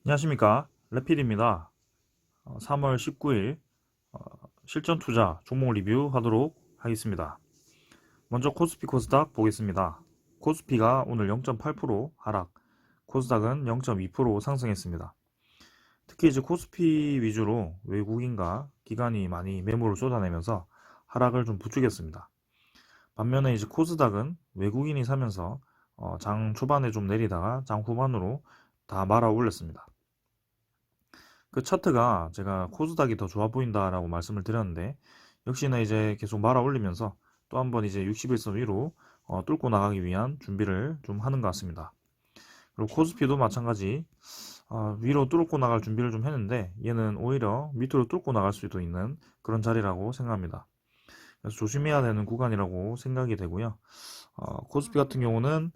안녕하십니까, 레필입니다. 3월 19일 실전 투자 종목 리뷰하도록 하겠습니다. 먼저 코스피 코스닥 보겠습니다. 코스피가 오늘 0.8% 하락, 코스닥은 0.2% 상승했습니다. 특히 이제 코스피 위주로 외국인과 기관이 많이 매물을 쏟아내면서 하락을 좀 부추겼습니다. 반면에 이제 코스닥은 외국인이 사면서 장 초반에 좀 내리다가 장 후반으로 다 말아 올렸습니다. 그 차트가 제가 코스닥이 더 좋아 보인다라고 말씀을 드렸는데, 역시나 이제 계속 말아 올리면서 또 한번 이제 61선 위로 뚫고 나가기 위한 준비를 좀 하는 것 같습니다. 그리고 코스피도 마찬가지 위로 뚫고 나갈 준비를 좀 했는데, 얘는 오히려 밑으로 뚫고 나갈 수도 있는 그런 자리라고 생각합니다. 그래서 조심해야 되는 구간이라고 생각이 되고요. 코스피 같은 경우는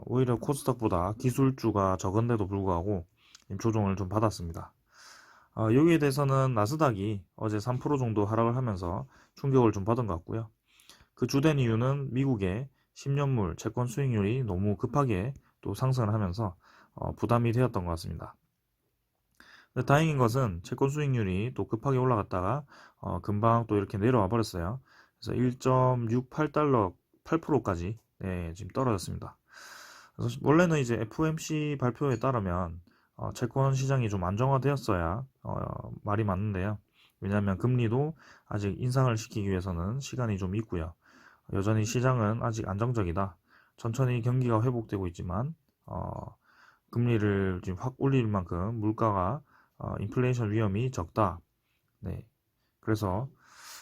오히려 코스닥보다 기술주가 적은데도 불구하고 조정을 좀 받았습니다. 여기에 대해서는 나스닥이 어제 3% 정도 하락을 하면서 충격을 좀 받은 것 같고요. 그 주된 이유는 미국의 10년물 채권 수익률이 너무 급하게 또 상승을 하면서 부담이 되었던 것 같습니다. 근데 다행인 것은 채권 수익률이 또 급하게 올라갔다가 금방 또 이렇게 내려와 버렸어요. 그래서 1.68달러 8%까지 지금 떨어졌습니다. 그래서 원래는 이제 FOMC 발표에 따르면 채권 시장이 좀 안정화되었어야 말이 맞는데요. 왜냐하면 금리도 아직 인상을 시키기 위해서는 시간이 좀 있고요. 여전히 시장은 아직 안정적이다. 천천히 경기가 회복되고 있지만 금리를 지금 확 올릴 만큼 물가가 인플레이션 위험이 적다. 네, 그래서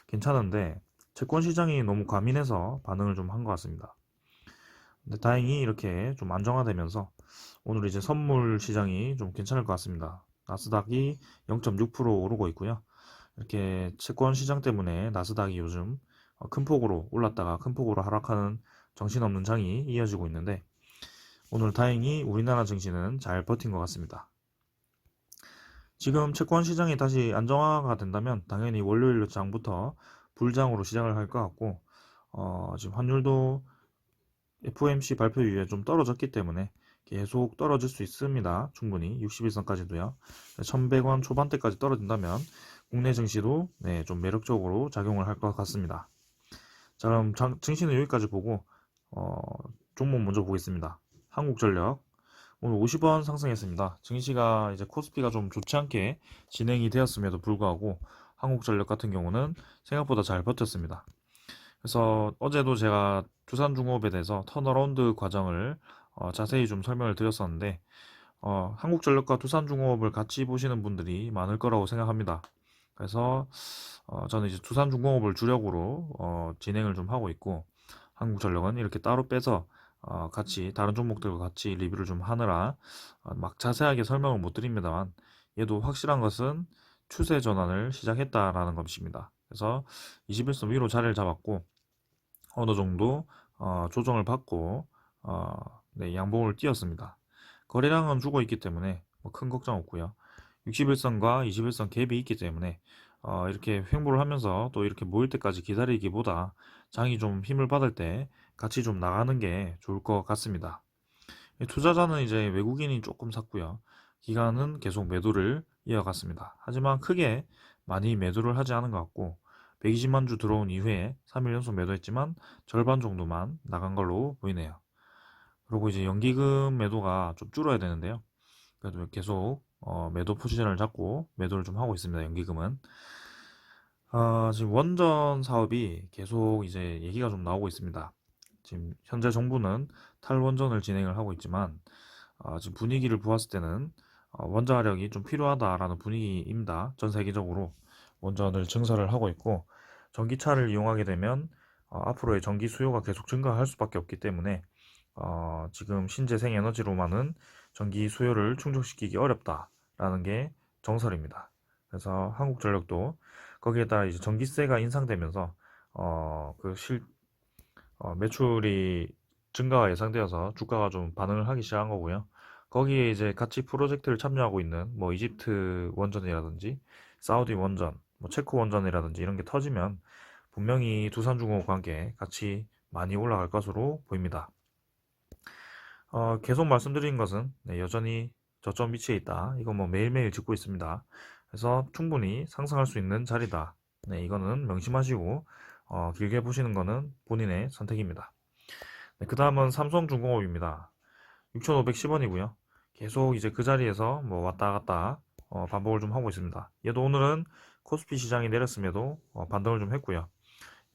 괜찮은데 채권 시장이 너무 과민해서 반응을 좀 한 것 같습니다. 근데 다행히 이렇게 좀 안정화되면서 오늘 이제 선물 시장이 좀 괜찮을 것 같습니다. 나스닥이 0.6% 오르고 있고요. 이렇게 채권 시장 때문에 나스닥이 요즘 큰 폭으로 올랐다가 큰 폭으로 하락하는 정신없는 장이 이어지고 있는데, 오늘 다행히 우리나라 증시는 잘 버틴 것 같습니다. 지금 채권 시장이 다시 안정화가 된다면 당연히 월요일 장부터 불장으로 시작을 할 것 같고, 지금 환율도 FOMC 발표 이후에 좀 떨어졌기 때문에 계속 떨어질 수 있습니다. 충분히 61선까지도요. 1100원 초반대까지 떨어진다면 국내 증시도 좀 매력적으로 작용을 할 것 같습니다. 자, 그럼 증시는 여기까지 보고 어, 종목 먼저 보겠습니다. 한국전력 오늘 50원 상승했습니다. 증시가 이제 코스피가 좀 좋지 않게 진행이 되었음에도 불구하고 한국전력 같은 경우는 생각보다 잘 버텼습니다. 그래서 어제도 제가 두산중공업에 대해서 턴어라운드 과정을 자세히 좀 설명을 드렸었는데, 한국전력과 두산중공업을 같이 보시는 분들이 많을 거라고 생각합니다. 그래서 저는 이제 두산중공업을 주력으로 진행을 좀 하고 있고, 한국전력은 이렇게 따로 빼서 같이 다른 종목들과 같이 리뷰를 좀 하느라 막 자세하게 설명을 못 드립니다만, 얘도 확실한 것은 추세 전환을 시작했다라는 것입니다. 그래서 21선 위로 자리를 잡았고 어느 정도 조정을 받고 네, 양봉을 띄었습니다. 거래량은 죽어 있기 때문에 뭐큰 걱정 없고요. 61선과 21선 갭이 있기 때문에 이렇게 횡보를 하면서 또 이렇게 모일 때까지 기다리기보다 장이 좀 힘을 받을 때 같이 좀 나가는 게 좋을 것 같습니다. 투자자는 이제 외국인이 조금 샀고요. 기관은 계속 매도를 이어갔습니다. 하지만 크게 많이 매도를 하지 않은 것 같고 120만 주 들어온 이후에 3일 연속 매도했지만 절반 정도만 나간 걸로 보이네요. 그리고 이제 연기금 매도가 좀 줄어야 되는데요. 그래도 계속 매도 포지션을 잡고 매도를 좀 하고 있습니다. 연기금은. 지금 원전 사업이 계속 이제 얘기가 좀 나오고 있습니다. 지금 현재 정부는 탈원전을 진행을 하고 있지만 지금 분위기를 보았을 때는 원자력이 좀 필요하다라는 분위기입니다. 전 세계적으로 원전을 증설을 하고 있고, 전기차를 이용하게 되면 앞으로의 전기 수요가 계속 증가할 수밖에 없기 때문에 지금 신재생 에너지로만은 전기 수요를 충족시키기 어렵다라는 게 정설입니다. 그래서 한국전력도 거기에 따라 이제 전기세가 인상되면서 매출이 증가가 예상되어서 주가가 좀 반응을 하기 시작한 거고요. 거기에 이제 같이 프로젝트를 참여하고 있는 뭐 이집트 원전이라든지 사우디 원전, 뭐 체코 원전이라든지 이런 게 터지면 분명히 두산중공업과 함께 같이 많이 올라갈 것으로 보입니다. 계속 말씀드린 것은 네, 여전히 저점 위치에 있다. 이거 뭐 매일매일 짚고 있습니다. 그래서 충분히 상승할 수 있는 자리다. 네, 이거는 명심하시고 길게 보시는 거는 본인의 선택입니다. 네, 그 다음은 삼성중공업입니다. 6,510원이고요. 계속 이제 그 자리에서 뭐 왔다 갔다 반복을 좀 하고 있습니다. 얘도 오늘은 코스피 시장이 내렸음에도 반등을 좀 했고요.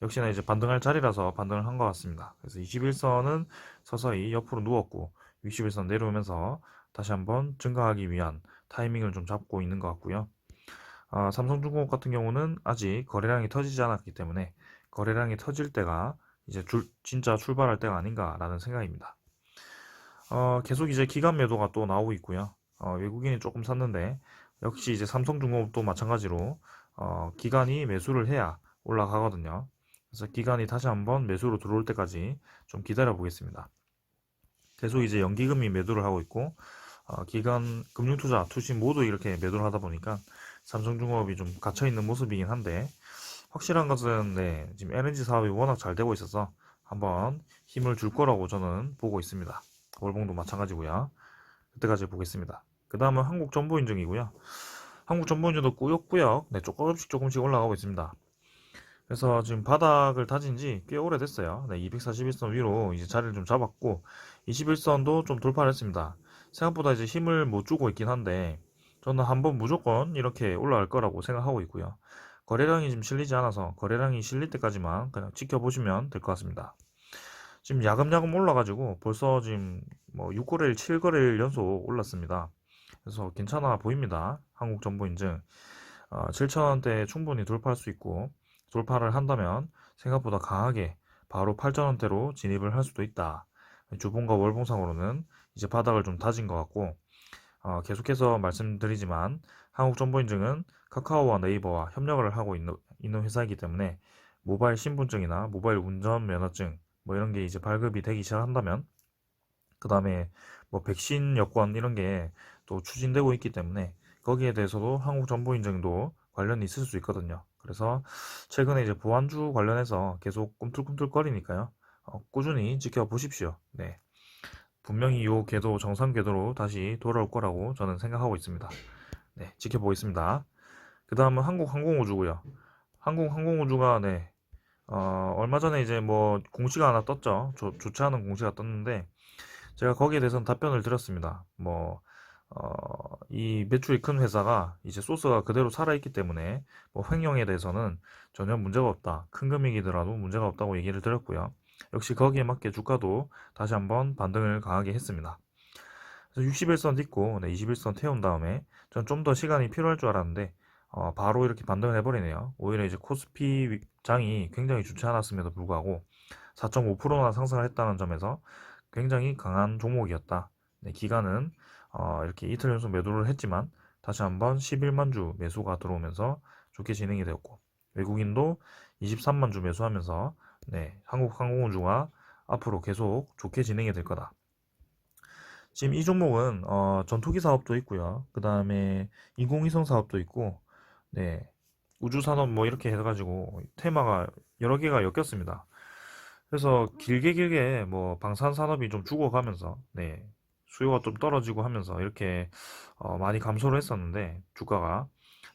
역시나 이제 반등할 자리라서 반등을 한 것 같습니다. 그래서 21선은 서서히 옆으로 누웠고 61선 내려오면서 다시 한번 증가하기 위한 타이밍을 좀 잡고 있는 것 같고요. 삼성중공업 같은 경우는 아직 거래량이 터지지 않았기 때문에 거래량이 터질 때가 이제 진짜 출발할 때가 아닌가라는 생각입니다. 계속 이제 기관 매도가 또 나오고 있고요. 외국인이 조금 샀는데 역시 이제 삼성중공업도 마찬가지로 기관이 매수를 해야 올라가거든요. 그래서 기관이 다시 한번 매수로 들어올 때까지 좀 기다려 보겠습니다. 계속 이제 연기금이 매도를 하고 있고 기관 금융투자 투신 모두 이렇게 매도를 하다 보니까 삼성중공업이 좀 갇혀 있는 모습이긴 한데 확실한 것은 네, 지금 LNG 사업이 워낙 잘 되고 있어서 한번 힘을 줄 거라고 저는 보고 있습니다. 월봉도 마찬가지고요. 그때까지 보겠습니다. 그 다음은 한국정보인증이고요. 한국정보인증도 꾸역꾸역 네, 조금씩 올라가고 있습니다. 그래서 지금 바닥을 다진 지 꽤 오래됐어요. 네, 241선 위로 이제 자리를 좀 잡았고 21선도 좀 돌파를 했습니다. 생각보다 이제 힘을 못 주고 있긴 한데 저는 한번 무조건 이렇게 올라갈 거라고 생각하고 있고요. 거래량이 지금 실리지 않아서 거래량이 실릴 때까지만 그냥 지켜보시면 될 것 같습니다. 지금 야금야금 올라가지고 벌써 지금 뭐 6거래일, 7거래일 연속 올랐습니다. 그래서 괜찮아 보입니다. 한국정보인증 7,000원대 충분히 돌파할 수 있고 돌파를 한다면 생각보다 강하게 바로 8,000원대로 진입을 할 수도 있다. 주봉과 월봉상으로는 이제 바닥을 좀 다진 것 같고 계속해서 말씀드리지만 한국정보인증은 카카오와 네이버와 협력을 하고 있는 회사이기 때문에 모바일 신분증이나 모바일 운전면허증 뭐 이런 게 이제 발급이 되기 시작한다면 그 다음에 뭐 백신 여권 이런 게 또 추진되고 있기 때문에 거기에 대해서도 한국정보인증도 관련이 있을 수 있거든요. 그래서 최근에 이제 보안주 관련해서 계속 꿈틀꿈틀거리니까요. 꾸준히 지켜보십시오. 네. 분명히 요 궤도 정상 궤도로 다시 돌아올 거라고 저는 생각하고 있습니다. 네, 지켜보겠습니다. 그 다음은 한국항공우주고요. 한국항공우주가 네, 얼마 전에 이제 뭐 공시가 하나 떴죠. 좋지 않은 공시가 떴는데 제가 거기에 대해서는 답변을 드렸습니다. 뭐 이 매출이 큰 회사가 이제 소스가 그대로 살아있기 때문에 뭐 횡령에 대해서는 전혀 문제가 없다. 큰 금액이더라도 문제가 없다고 얘기를 드렸고요. 역시 거기에 맞게 주가도 다시 한번 반등을 강하게 했습니다. 그래서 61선 딛고 네, 21선 태운 다음에 전 좀 더 시간이 필요할 줄 알았는데 바로 이렇게 반등을 해버리네요. 오히려 이제 코스피 장이 굉장히 좋지 않았음에도 불구하고 4.5%나 상승을 했다는 점에서 굉장히 강한 종목이었다. 네, 기간은 이렇게 이틀 연속 매도를 했지만 다시 한번 11만 주 매수가 들어오면서 좋게 진행이 되었고 외국인도 23만 주 매수하면서 네, 한국항공우주가 앞으로 계속 좋게 진행이 될 거다. 지금 이 종목은 전투기 사업도 있고요. 그 다음에 인공위성 사업도 있고, 네, 우주산업 뭐 이렇게 해가지고 테마가 여러 개가 엮였습니다. 그래서 길게 뭐 방산 산업이 좀 죽어가면서, 네, 수요가 좀 떨어지고 하면서 이렇게 많이 감소를 했었는데 주가가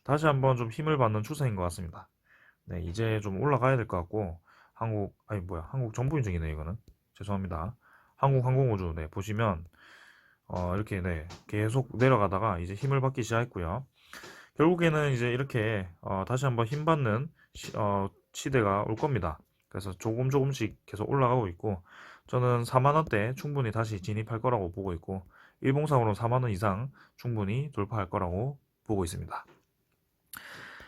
다시 한번 좀 힘을 받는 추세인 것 같습니다. 네, 이제 좀 올라가야 될 것 같고 한국 정부인증이네 이거는 죄송합니다. 한국항공우주 네 보시면 이렇게 네 계속 내려가다가 이제 힘을 받기 시작했고요. 결국에는 이제 이렇게 다시 한번 힘 받는 시대가 올 겁니다. 그래서 조금씩 계속 올라가고 있고 저는 4만 원대 충분히 다시 진입할 거라고 보고 있고 일봉상으로 4만 원 이상 충분히 돌파할 거라고 보고 있습니다.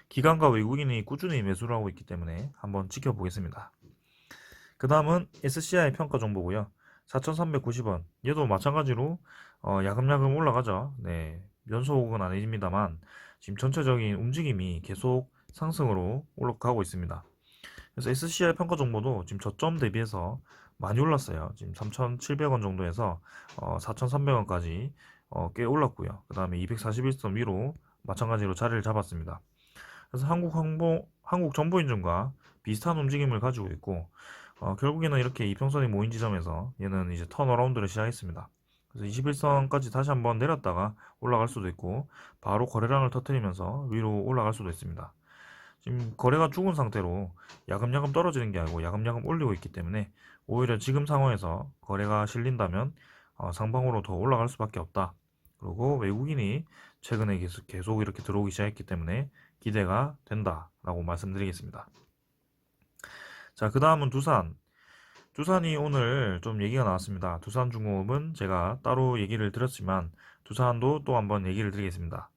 기관과 외국인이 꾸준히 매수를 하고 있기 때문에 한번 지켜보겠습니다. 그 다음은 SCI 평가 정보고요. 4,390원. 얘도 마찬가지로 야금야금 올라가죠. 네, 연속은 아닙니다만 지금 전체적인 움직임이 계속 상승으로 올라가고 있습니다. 그래서 SCI 평가 정보도 지금 저점 대비해서 많이 올랐어요. 지금 3,700원 정도에서 4,300원까지 꽤 올랐고요. 그 다음에 241선 위로 마찬가지로 자리를 잡았습니다. 그래서 한국정보인증과 비슷한 움직임을 가지고 있고 결국에는 이렇게 이평선이 모인 지점에서 얘는 이제 턴어라운드를 시작했습니다. 그래서 21선까지 다시 한번 내렸다가 올라갈 수도 있고 바로 거래량을 터뜨리면서 위로 올라갈 수도 있습니다. 지금 거래가 죽은 상태로 야금야금 떨어지는 게 아니고 야금야금 올리고 있기 때문에 오히려 지금 상황에서 거래가 실린다면 상방으로 더 올라갈 수밖에 없다. 그리고 외국인이 최근에 계속 이렇게 들어오기 시작했기 때문에 기대가 된다라고 말씀드리겠습니다. 자, 그 다음은 두산. 두산이 오늘 좀 얘기가 나왔습니다. 두산중공업은 제가 따로 얘기를 드렸지만 두산도 또 한번 얘기를 드리겠습니다.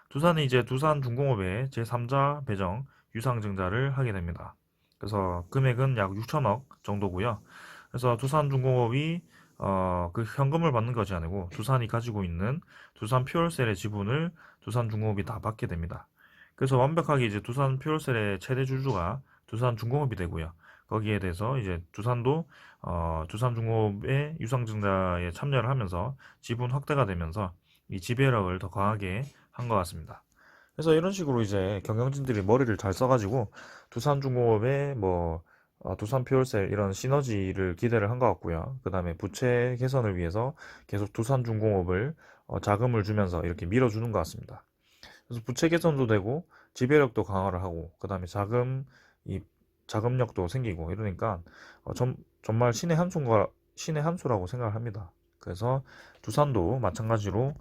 두산이 이제 두산중공업의 제3자 배정 유상증자를 하게 됩니다. 그래서 금액은 약 6천억 정도고요. 그래서 두산중공업이 그 현금을 받는 것이 아니고 두산이 가지고 있는 두산 퓨얼셀의 지분을 두산중공업이 다 받게 됩니다. 그래서 완벽하게 이제 두산 퓨얼셀의 최대 주주가 두산중공업이 되고요. 거기에 대해서 이제 두산도 두산중공업의 유상증자에 참여를 하면서 지분 확대가 되면서 이 지배력을 더 강하게 한 것 같습니다. 그래서 이런 식으로 이제 경영진들이 머리를 잘 써가지고 두산중공업의 두산퓨얼셀 이런 시너지를 기대를 한 것 같고요. 그 다음에 부채 개선을 위해서 계속 두산중공업을 자금을 주면서 이렇게 밀어주는 것 같습니다. 그래서 부채 개선도 되고 지배력도 강화를 하고 그 다음에 이 자금력도 생기고 이러니까 정말 신의 한 수라고 생각을 합니다. 그래서 두산도 마찬가지로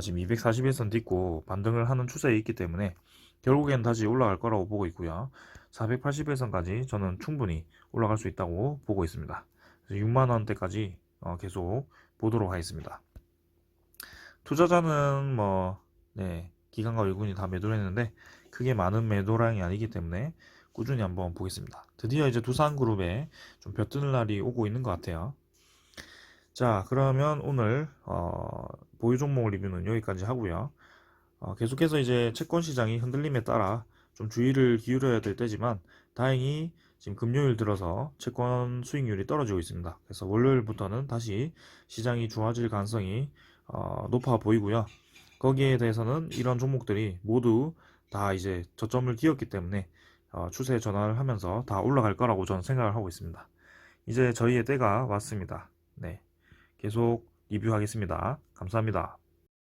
지금 241선 딛고 반등을 하는 추세에 있기 때문에 결국엔 다시 올라갈 거라고 보고 있고요. 481선까지 저는 충분히 올라갈 수 있다고 보고 있습니다. 6만 원대까지 계속 보도록 하겠습니다. 투자자는 기관과 외국인이 다 매도를 했는데 크게 많은 매도량이 아니기 때문에 꾸준히 한번 보겠습니다. 드디어 이제 두산그룹에 좀 벼뜨는 날이 오고 있는 것 같아요. 자, 그러면 오늘 보유 종목 리뷰는 여기까지 하고요. 계속해서 이제 채권 시장이 흔들림에 따라 좀 주의를 기울여야 될 때지만 다행히 지금 금요일 들어서 채권 수익률이 떨어지고 있습니다. 그래서 월요일부터는 다시 시장이 좋아질 가능성이 높아 보이고요. 거기에 대해서는 이런 종목들이 모두 다 이제 저점을 기었기 때문에 추세 전환을 하면서 다 올라갈 거라고 저는 생각을 하고 있습니다. 이제 저희의 때가 왔습니다. 네, 계속 리뷰하겠습니다. 감사합니다.